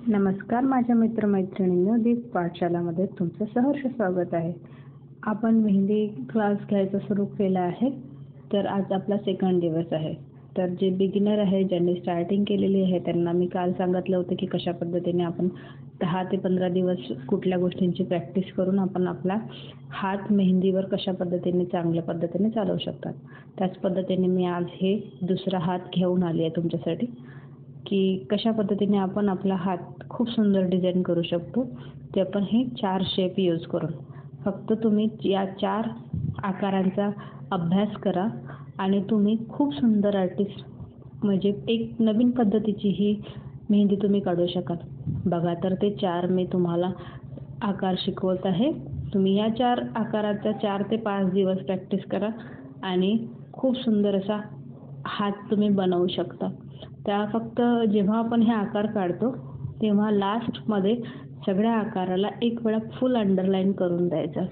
नमस्कार माझ्या मित्रमैत्रिणींनो, दीप पाठशालामध्ये तुमचं सहर्ष स्वागत आहे. आपण मेहंदी क्लास घ्यायचा सुरू केला आहे. तर आज आपला सेकंड दिवस आहे. तर जे बिगिनर आहे, ज्यांनी स्टार्टिंग केलेली आहे, त्यांना मी काल सांगितलं होतं की कशा पद्धतीने आपण 10 ते 15 दिवस कुठल्या गोष्टींची प्रॅक्टिस करून आपण आपला हात मेहंदीवर कशा पद्धतीने चांगल्या पद्धतीने चालवू शकतात. त्याच पद्धतीने मी आज हे दुसरा हात घेऊन आली आहे तुमच्यासाठी की कशा पद्धतीने आपण आपला हात खूप सुंदर डिझाईन करू शकतो. ते आपण हे 4 शेप यूज करून. फक्त तुम्ही या 4 आकारांचा अभ्यास करा आणि तुम्ही खूप सुंदर आर्टिस्ट म्हणजे एक नवीन पद्धतीची ही मेहंदी तुम्ही काढू शकाल. बघा, तर ते 4 मी तुम्हाला आकार शिकवत आहे. तुम्ही या 4 आकाराचा 4 ते 5 दिवस प्रॅक्टिस करा आणि खूप सुंदर असा हात तुम्ही बनवू शकता. त्या फक्त जेव्हा आपण हे आकार काढतो तेव्हा लास्टमध्ये सगळ्या आकाराला एक वेळा फुल अंडरलाईन करून द्यायचं.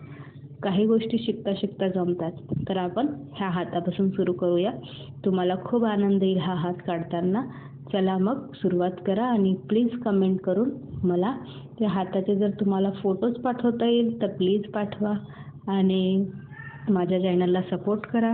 काही गोष्टी शिकता शिकता जमतात. तर आपण ह्या हातापासून सुरू करूया. तुम्हाला खूप आनंद येईल हा हात काढताना. चला मग सुरुवात करा आणि प्लीज कमेंट करून मला त्या हाताचे जर तुम्हाला फोटोज पाठवता येईल तर प्लीज पाठवा आणि माझ्या चॅनलला सपोर्ट करा.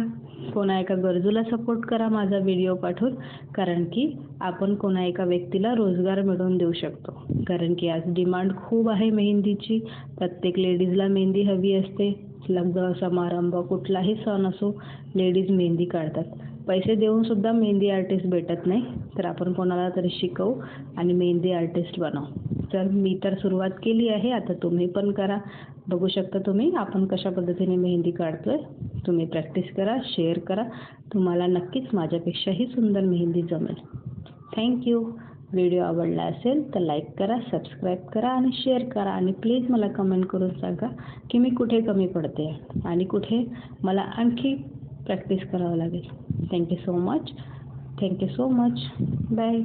कोणा एका गरजूला सपोर्ट करा माझा व्हिडिओ पाठवून, कारण की आपण कोणा एका व्यक्तीला रोजगार मिळवून देऊ शकतो. कारण की आज डिमांड खूप आहे मेहंदीची. प्रत्येक लेडीजला मेहंदी हवी असते. लग्न समारंभ कुठलाही सण असो, लेडीज मेहंदी काढतात. पैसे देऊन सुद्धा मेहंदी आर्टिस्ट भेटत नाही. तर आपण कोणाला तरी शिकवू आणि मेहंदी आर्टिस्ट बनवू. तर मी तर सुरुवात केली आहे, आता तुम्ही पण करा. बघू शकता तुम्ही आपण कशा पद्धतीने मेहंदी काढतोय. तुम्ही प्रॅक्टिस करा, शेअर करा. तुम्हाला नक्कीच माझ्यापेक्षाही सुंदर मेहंदी जमेल. थँक्यू. व्हिडिओ आवडला असेल तर लाईक करा, सबस्क्राईब करा आणि शेअर करा आणि प्लीज मला कमेंट करून सांगा की मी कुठे कमी पडते आणि कुठे मला आणखी प्रॅक्टिस करावं लागेल. Thank you so much. बाय.